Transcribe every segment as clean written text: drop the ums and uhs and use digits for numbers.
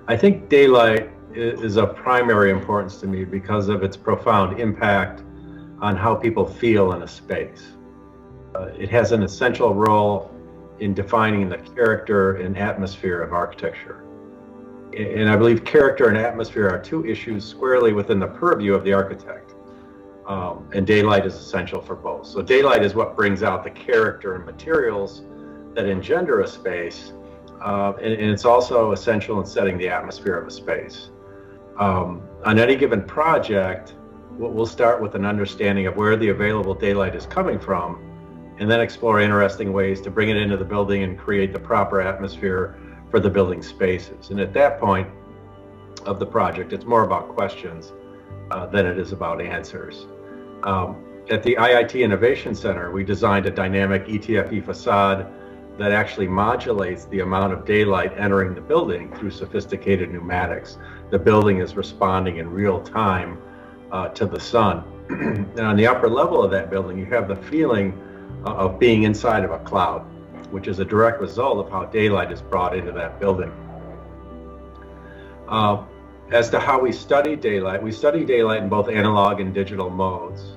I think daylight is of primary importance to me because of its profound impact on how people feel in a space. It has an essential role in defining the character and atmosphere of architecture. And I believe character and atmosphere are two issues squarely within the purview of the architect. And daylight is essential for both. So daylight is what brings out the character and materials that engender a space. And it's also essential in setting the atmosphere of a space. On any given project, we'll start with an understanding of where the available daylight is coming from, and then explore interesting ways to bring it into the building and create the proper atmosphere for the building spaces. And at that point of the project, it's more about questions than it is about answers. At the IIT Innovation Center, we designed a dynamic ETFE facade that actually modulates the amount of daylight entering the building through sophisticated pneumatics. The building is responding in real time to the sun. And on the upper level of that building, you have the feeling of being inside of a cloud, which is a direct result of how daylight is brought into that building. As to how we study daylight in both analog and digital modes.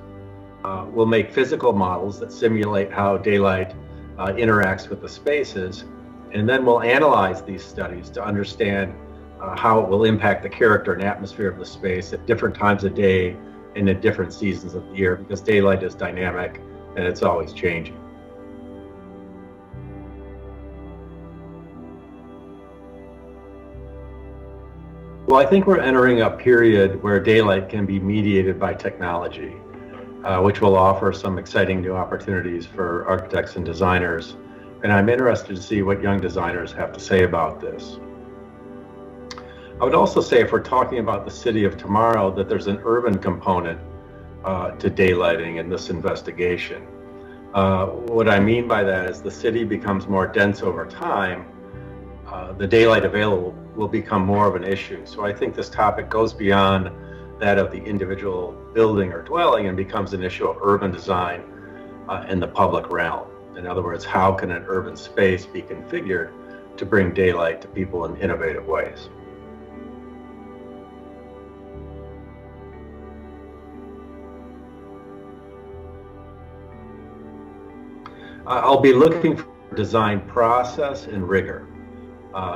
We'll make physical models that simulate how daylight interacts with the spaces, and then we'll analyze these studies to understand how it will impact the character and atmosphere of the space at different times of day and at different seasons of the year, because daylight is dynamic and it's always changing. Well, I think we're entering a period where daylight can be mediated by technology, which will offer some exciting new opportunities for architects and designers. And I'm interested to see what young designers have to say about this. I would also say, if we're talking about the city of tomorrow, that there's an urban component to daylighting in this investigation. What I mean by that is the city becomes more dense over time, the daylight available will become more of an issue. So I think this topic goes beyond that of the individual building or dwelling and becomes an issue of urban design in the public realm. In other words, how can an urban space be configured to bring daylight to people in innovative ways? I'll be looking for design process and rigor.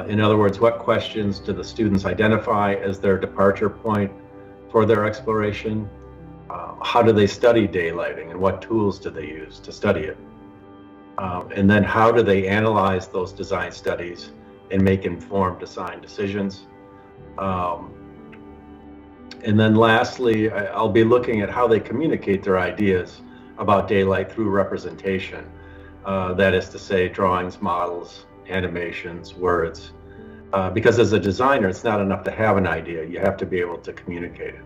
In other words, what questions do the students identify as their departure point for their exploration? How do they study daylighting, and what tools do they use to study it? And then how do they analyze those design studies and make informed design decisions? And then lastly, I'll be looking at how they communicate their ideas about daylight through representation. That is to say, drawings, models, animations, words. Because as a designer, it's not enough to have an idea, you have to be able to communicate it.